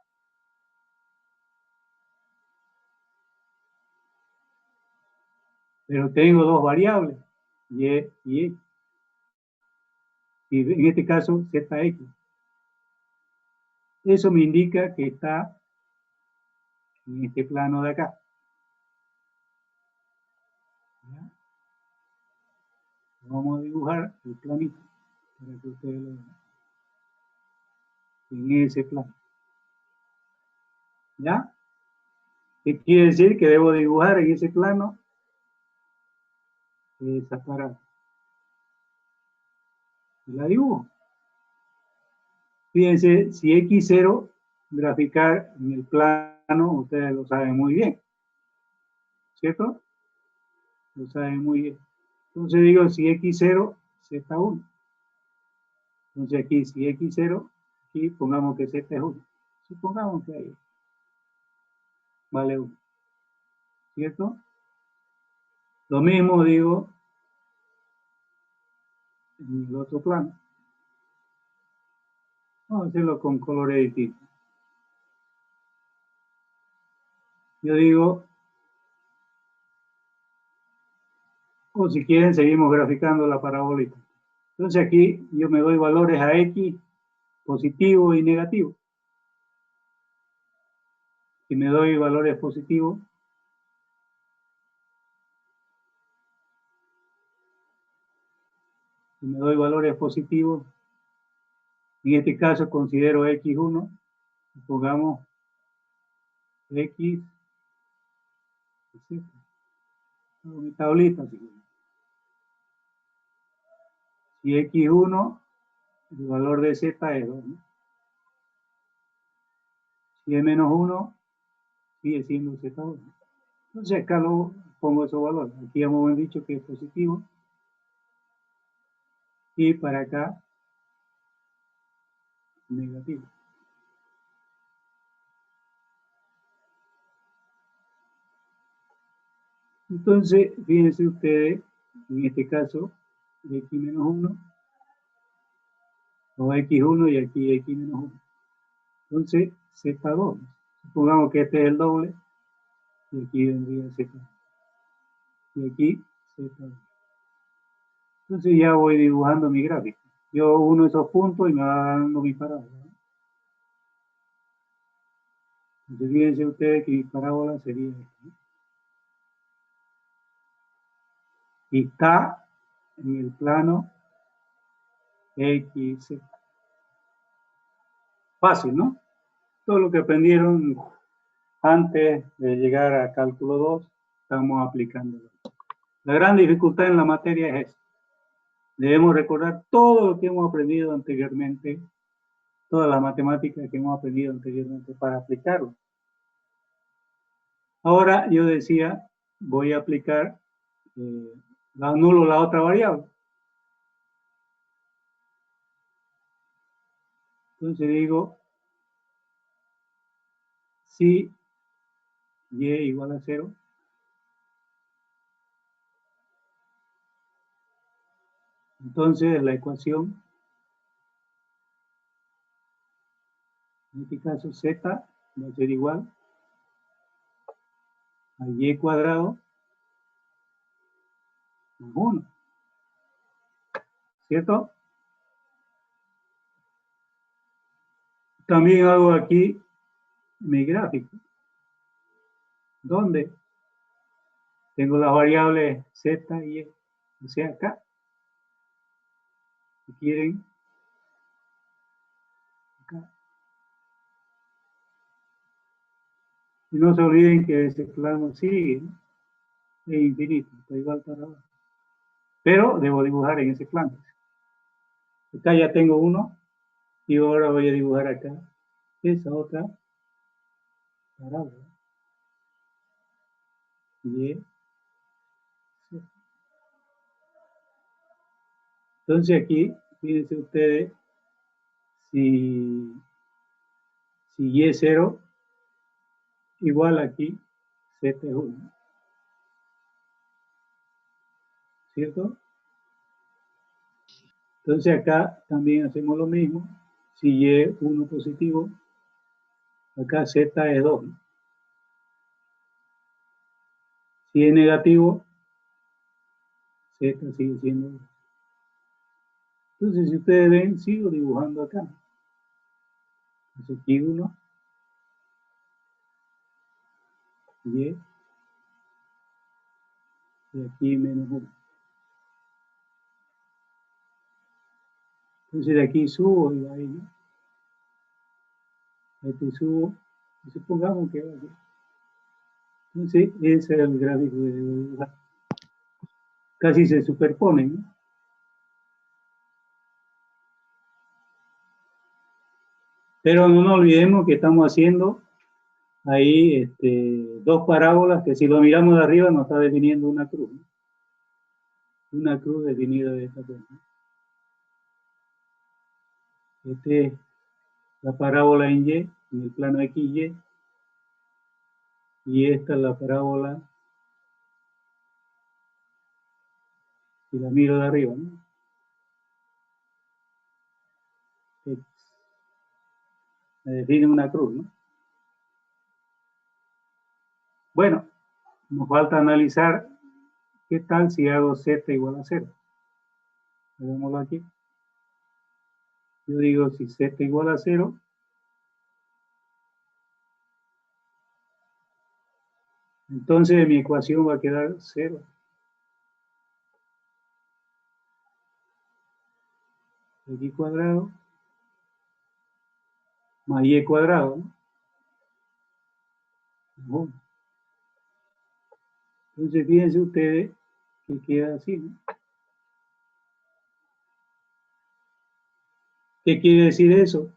Pero tengo dos variables, y y x. Y en este caso, zx. Eso me indica que está en este plano de acá. ¿Ya? Vamos a dibujar el planito para que ustedes lo vean. En ese plano. ¿Ya? ¿Qué quiere decir? Que debo dibujar en ese plano esa parada. Y la dibujo. Fíjense, si x0, graficar en el plano, ustedes lo saben muy bien. ¿Cierto? Lo saben muy bien. Entonces digo, si x0, z1. Entonces aquí, si x0, aquí pongamos que z es 1. Supongamos que ahí vale 1. ¿Cierto? Lo mismo digo en el otro plano. Vamos a hacerlo con colores distintos. Yo digo, o si quieren seguimos graficando la parabolita. Entonces aquí yo me doy valores a x positivo y negativo. Si me doy valores positivos, en este caso considero x1, pongamos x, mi tablita. Si x1, el valor de z es 2, ¿no? Si es menos 1, sigue siendo z2. Entonces acá lo pongo esos valores. Aquí hemos dicho que es positivo. Y para acá, negativo. Entonces, fíjense ustedes, en este caso, x menos 1, o x1 y aquí x menos 1. Entonces, z2. Supongamos que este es el doble, y aquí vendría z2. Y aquí z2. Entonces ya voy dibujando mi gráfico. Yo uno esos puntos y me va dando mi parábola. Entonces fíjense ustedes que mi parábola sería esta, ¿no? Y está en el plano X. Fácil, ¿no? Todo lo que aprendieron antes de llegar a cálculo 2, estamos aplicándolo. La gran dificultad en la materia es esa. Debemos recordar todo lo que hemos aprendido anteriormente, todas las matemáticas que hemos aprendido anteriormente para aplicarlo. Ahora yo decía, voy a aplicar, anulo la otra variable. Entonces digo, si y igual a 0, entonces la ecuación, en este caso z, va a ser igual a y cuadrado más 1. ¿Cierto? También hago aquí mi gráfico, donde tengo las variables z y y, o sea acá. Si quieren, acá. Y no se olviden que ese plano sigue, ¿no? Es infinito, está igual para abajo. Pero debo dibujar en ese plano. Acá ya tengo uno, y ahora voy a dibujar acá esa otra parábola. Y entonces aquí, fíjense ustedes, si y es 0, igual aquí, z es 1. ¿Cierto? Entonces acá también hacemos lo mismo. Si y es 1 positivo, acá z es 2. Si es negativo, Z sigue siendo 2. Entonces, si ustedes ven, sigo dibujando acá. Entonces, aquí 1, y aquí menos 1. Entonces, de aquí subo y ahí, ¿no? Este subo, y supongamos que va aquí. Entonces, ese es el gráfico de dibujar. Casi se superponen, ¿no? Pero no nos olvidemos que estamos haciendo ahí dos parábolas que si lo miramos de arriba nos está definiendo una cruz, ¿no? Una cruz definida de esta forma. Esta es la parábola en Y, en el plano XY, y esta es la parábola, si la miro de arriba, ¿no? X. Me define una cruz, ¿no? Bueno, nos falta analizar qué tal si hago Z igual a 0. Veámoslo aquí. Yo digo si Z igual a 0, entonces mi ecuación va a quedar 0. X cuadrado más Y cuadrado, ¿no? Entonces fíjense ustedes que queda así, ¿no? ¿Qué quiere decir eso?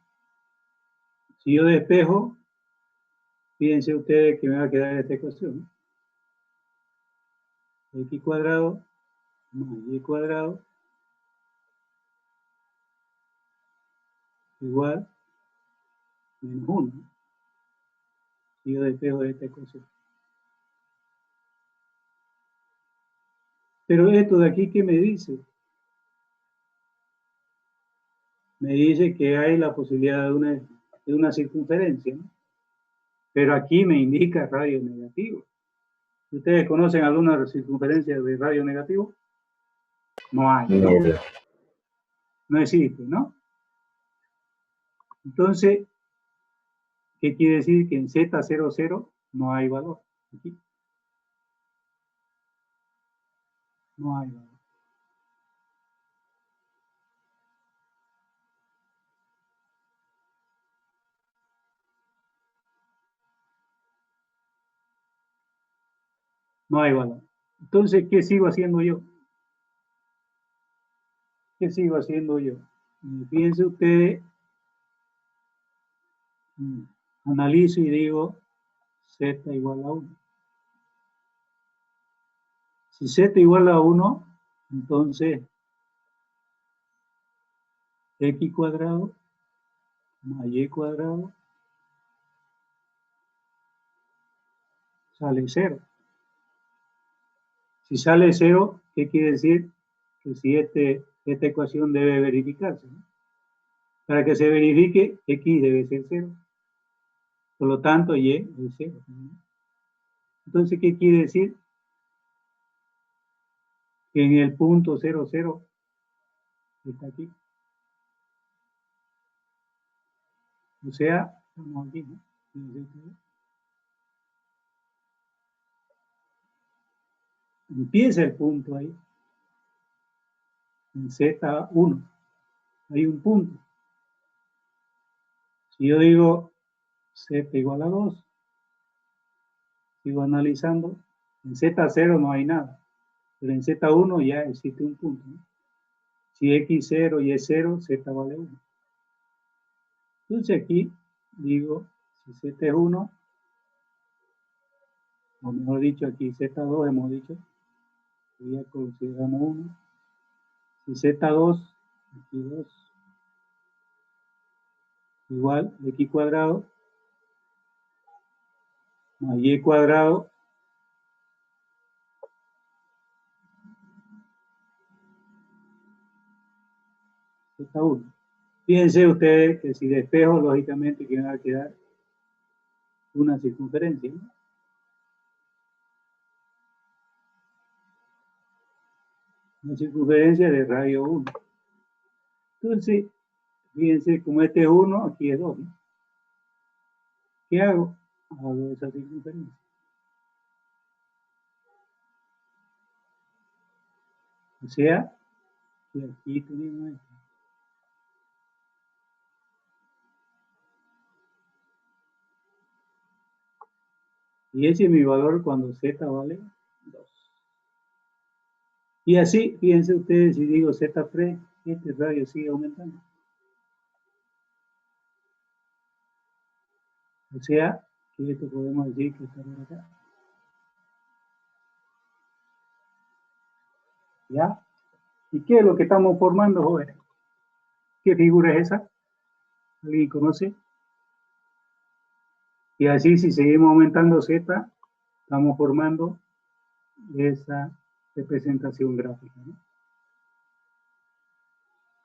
Si yo despejo, fíjense ustedes que me va a quedar esta ecuación, ¿no? X cuadrado más Y cuadrado igual menos 1. ¿No? Si yo despejo de esta ecuación. Pero esto de aquí, ¿qué me dice? Me dice que hay la posibilidad de una circunferencia, ¿no? Pero aquí me indica radio negativo. ¿Ustedes conocen alguna circunferencia de radio negativo? No hay. No existe, ¿no? Entonces, ¿qué quiere decir? Que en Z00 no hay valor. Aquí. No hay valor. No hay valor. Entonces, ¿qué sigo haciendo yo? ¿Qué sigo haciendo yo? Fíjense ustedes, analizo y digo Z igual a 1. Si Z igual a 1, entonces X cuadrado más Y cuadrado sale 0. Si sale 0, ¿qué quiere decir? Que si esta ecuación debe verificarse, ¿no? Para que se verifique, X debe ser 0. Por lo tanto, Y es 0. Entonces, ¿qué quiere decir? Que en el punto 0, 0 está aquí. O sea, estamos aquí, ¿no? Empieza el punto ahí. En Z1 hay un punto. Si yo digo Z igual a 2, sigo analizando, en Z0 no hay nada, pero en Z1 ya existe un punto, ¿no? Si X0 y es 0, Z vale 1. Entonces aquí digo, si Z es 1, o mejor dicho, aquí Z2 hemos dicho, ya consideramos 1. Si Z2, aquí 2, igual X cuadrado más Y cuadrado Z1. Fíjense ustedes que si despejo, lógicamente que va a quedar una circunferencia, ¿no? la circunferencia de radio 1. Entonces, fíjense, como este es 1, aquí es 2, ¿no? ¿Qué hago? Hago esa circunferencia. O sea, que aquí tenemos esto. Y ese es mi valor cuando z vale 2. Y así, fíjense ustedes, si digo z3, este radio sigue aumentando. O sea, que esto podemos decir que está por acá. ¿Ya? ¿Y qué es lo que estamos formando, jóvenes? ¿Qué figura es esa? ¿Alguien conoce? Y así, si seguimos aumentando z, estamos formando esa representación gráfica, ¿no?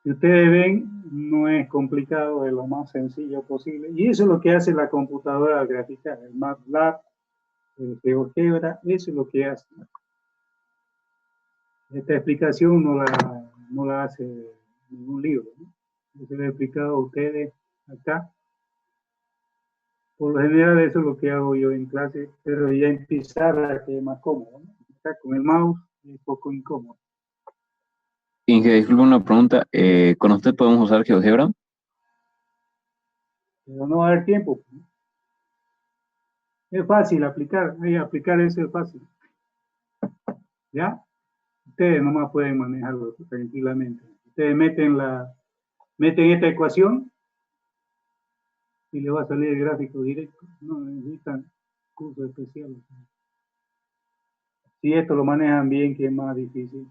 Si ustedes ven, no es complicado, es lo más sencillo posible. Y eso es lo que hace la computadora gráfica, el MATLAB, el GeoGebra, eso es lo que hace. Esta explicación no la hace ningún libro, ¿no? Yo se lo he explicado a ustedes acá. Por lo general eso es lo que hago yo en clase, pero ya en pizarra que es más cómodo, ¿no? Acá con el mouse es un poco incómodo. Inge, disculpe una pregunta. ¿Con usted podemos usar GeoGebra? Pero no va a haber tiempo, ¿no? Es fácil aplicar eso es fácil. ¿Ya? Ustedes nomás pueden manejarlo tranquilamente. Ustedes meten esta ecuación y le va a salir el gráfico directo. No necesitan cursos especiales. Si esto lo manejan bien, que es más difícil.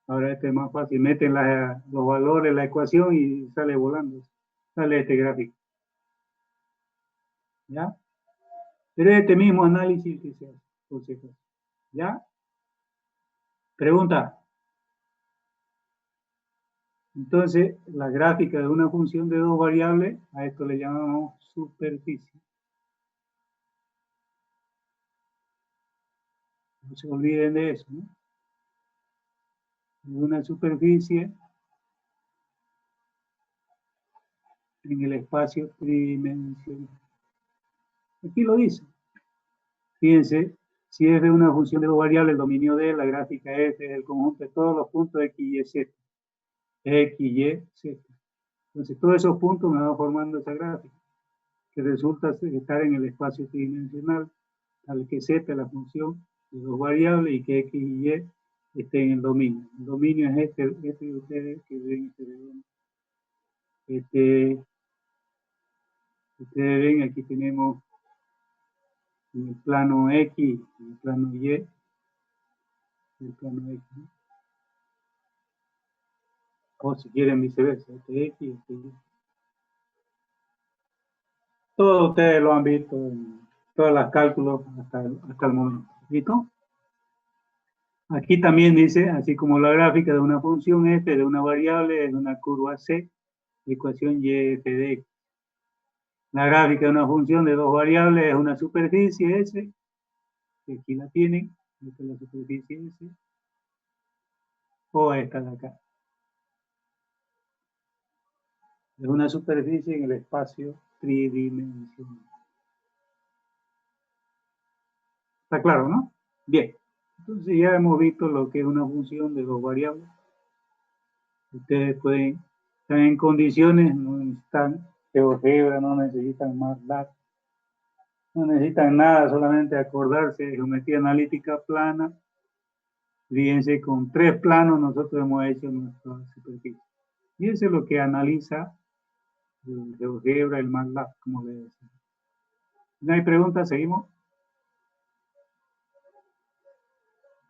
Ahora este es más fácil. Meten los valores en la ecuación y sale volando. Sale este gráfico. ¿Ya? Pero es este mismo análisis que se hace, por si acaso. ¿Ya? Pregunta. Entonces, la gráfica de una función de dos variables, a esto le llamamos superficie. No se olviden de eso, ¿no? Una superficie en el espacio tridimensional. Aquí lo dice. Fíjense, si es de una función de dos variables, el dominio de la gráfica F es el conjunto de todos los puntos X, Y, Z. X, Y, Z. Entonces, todos esos puntos me van formando esa gráfica, que resulta estar en el espacio tridimensional, al que Z es la función de dos variables y que X y Y estén en el dominio. El dominio es este de ustedes que ven este redondo. Ustedes ven, aquí tenemos en el plano X, en el plano Y, el plano X, ¿no? O si quieren viceversa, este X y este Y. Todos ustedes lo han visto en todos los cálculos hasta el momento. ¿Listo? Aquí también dice, así como la gráfica de una función f de una variable es una curva C, ecuación y f de x. La gráfica de una función de dos variables es una superficie S, que aquí la tienen, esta es la superficie S, o esta de acá. Es una superficie en el espacio tridimensional. ¿Está claro, no? Bien. Entonces ya hemos visto lo que es una función de dos variables. Ustedes están en condiciones, no necesitan GeoGebra, no necesitan MATLAB, no necesitan nada, solamente acordarse de geometría analítica plana. Fíjense, con 3 planos nosotros hemos hecho nuestra superficie. Y eso es lo que analiza el GeoGebra, el MATLAB, como le decía. ¿No hay preguntas? ¿Seguimos?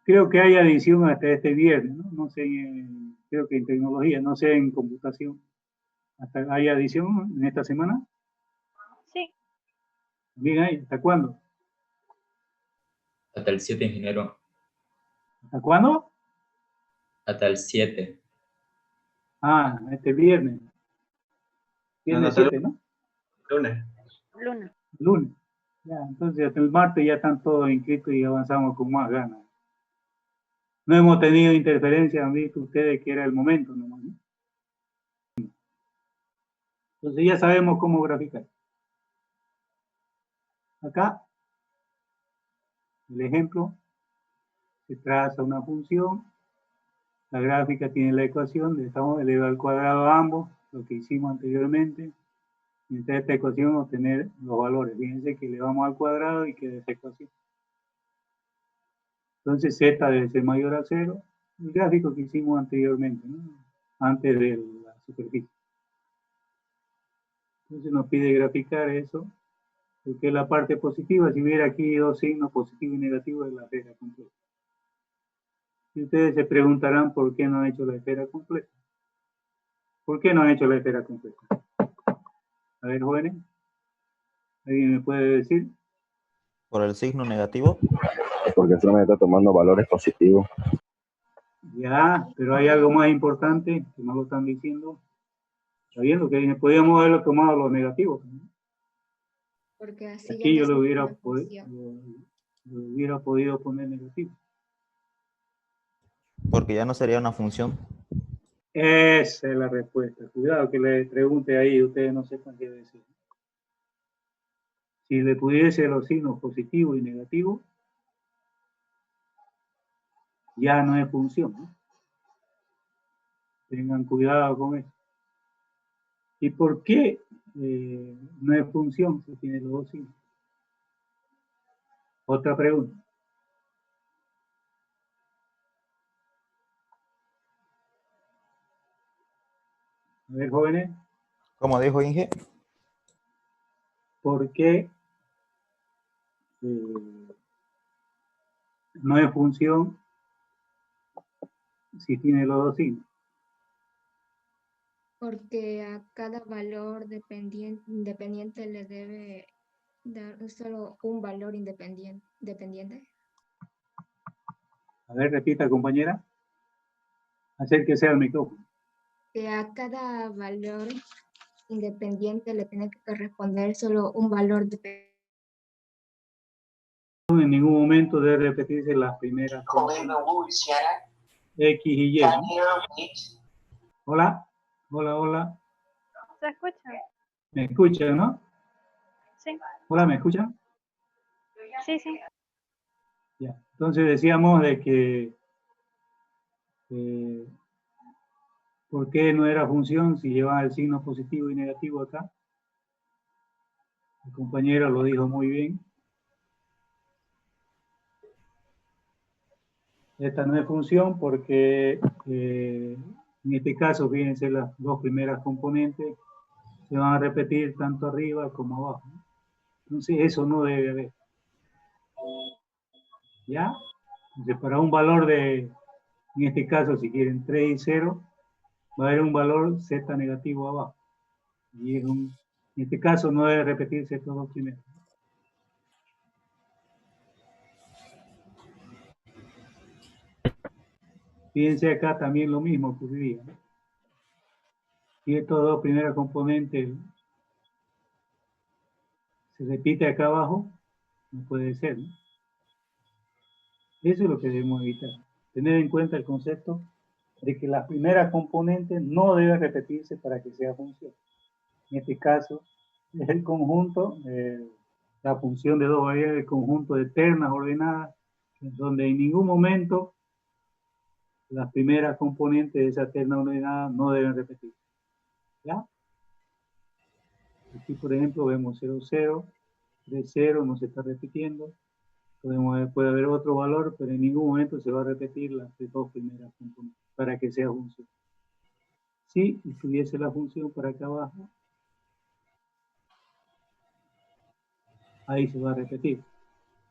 Creo que hay adición hasta este viernes, ¿no? No sé, creo que en tecnología, no sé en computación. ¿Hay adición en esta semana? Sí. Bien, hay. ¿Hasta cuándo? Hasta el 7, ingeniero. ¿Hasta cuándo? Hasta el 7. Ah, este viernes. Viernes 7, ¿no? Lunes. Lunes. Ya, entonces hasta el martes ya están todos inscritos y avanzamos con más ganas. No hemos tenido interferencia, han visto ustedes que era el momento nomás, ¿no? Entonces ya sabemos cómo graficar. Acá, el ejemplo, se traza una función, la gráfica tiene la ecuación de estamos elevado al cuadrado a ambos, lo que hicimos anteriormente, y entre esta ecuación obtener los valores. Fíjense que elevamos al cuadrado y queda esa ecuación. Entonces z debe ser mayor a 0, el gráfico que hicimos anteriormente, ¿no? Antes de la superficie. Entonces nos pide graficar eso, porque es la parte positiva. Si hubiera aquí dos signos positivo y negativo es la esfera completa. Y ustedes se preguntarán por qué no han hecho la esfera completa. ¿Por qué no han hecho la esfera completa? A ver, jóvenes, ¿alguien me puede decir? Por el signo negativo. Porque solamente está tomando valores positivos. Ya, pero hay algo más importante que no lo están diciendo. ¿Está viendo? Que podíamos haberlo tomado los negativos, ¿no? Porque así Aquí ya yo no lo es hubiera, una función. lo hubiera podido poner negativo. Porque ya no sería una función. Esa es la respuesta. Cuidado que le pregunte ahí, ustedes no sepan qué decir. Si le pudiese los signos positivo y negativo, ya no es función, ¿no? Tengan cuidado con eso. ¿Y por qué no es función si tiene los dos signos? Otra pregunta. A ver, jóvenes. ¿Cómo dijo Inge? ¿Por qué no es función si tiene los dos signos? Porque a cada valor independiente le debe dar solo un valor dependiente. A ver, repita, compañera. Acérquese al micrófono. Que a cada valor independiente le tiene que corresponder solo un valor dependiente. En ningún momento debe repetirse las primeras X y Y, ¿no? Hola, hola, hola. ¿Se escucha? ¿Me escuchan, no? Sí. Hola, ¿me escuchan? Sí, sí. Ya. Entonces decíamos de que ¿por qué no era función si llevaba el signo positivo y negativo acá? El compañero lo dijo muy bien. Esta no es función porque en este caso, fíjense, las dos primeras componentes se van a repetir tanto arriba como abajo, ¿no? Entonces eso no debe haber. ¿Ya? Entonces para un valor de, en este caso si quieren 3 y 0, va a haber un valor z negativo abajo. Y es en este caso no debe repetirse estos dos primeros. Fíjense acá también lo mismo ocurriría, ¿no? Si estos dos primeros componentes se repite acá abajo, no puede ser, ¿no? Eso es lo que debemos evitar. Tener en cuenta el concepto de que las primeras componentes no deben repetirse para que sea función. En este caso, es el conjunto, la función de dos variables, el conjunto de ternas ordenadas, donde en ningún momento las primeras componentes de esa terna ordenada no deben repetirse. ¿Ya? Aquí, por ejemplo, vemos 0, 0, 3, 0, no se está repitiendo. Puede haber otro valor, pero en ningún momento se va a repetir las dos primeras componentes para que sea función. Si estuviese la función para acá abajo, ahí se va a repetir.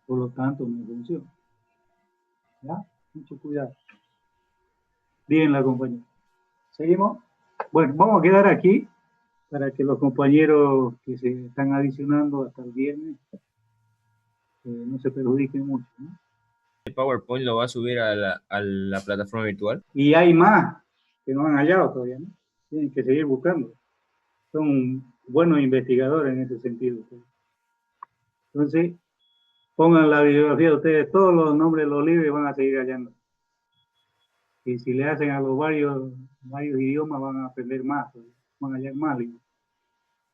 Por lo tanto, no es función. ¿Ya? Mucho cuidado. Bien, la compañera. ¿Seguimos? Bueno, vamos a quedar aquí para que los compañeros que se están adicionando hasta el viernes no se perjudiquen mucho, ¿no? ¿El PowerPoint lo va a subir a la plataforma virtual? Y hay más que no han hallado todavía, ¿no? Tienen que seguir buscando. Son buenos investigadores en ese sentido. Entonces, pongan la bibliografía de ustedes, todos los nombres de los libros y van a seguir hallando. Y si le hacen a los varios idiomas van a aprender más, van a hallar más libros.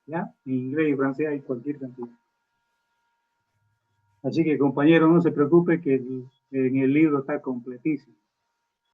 ¿Ya? En inglés y francés hay cualquier cantidad. Así que compañero, no se preocupe que en el libro está completísimo.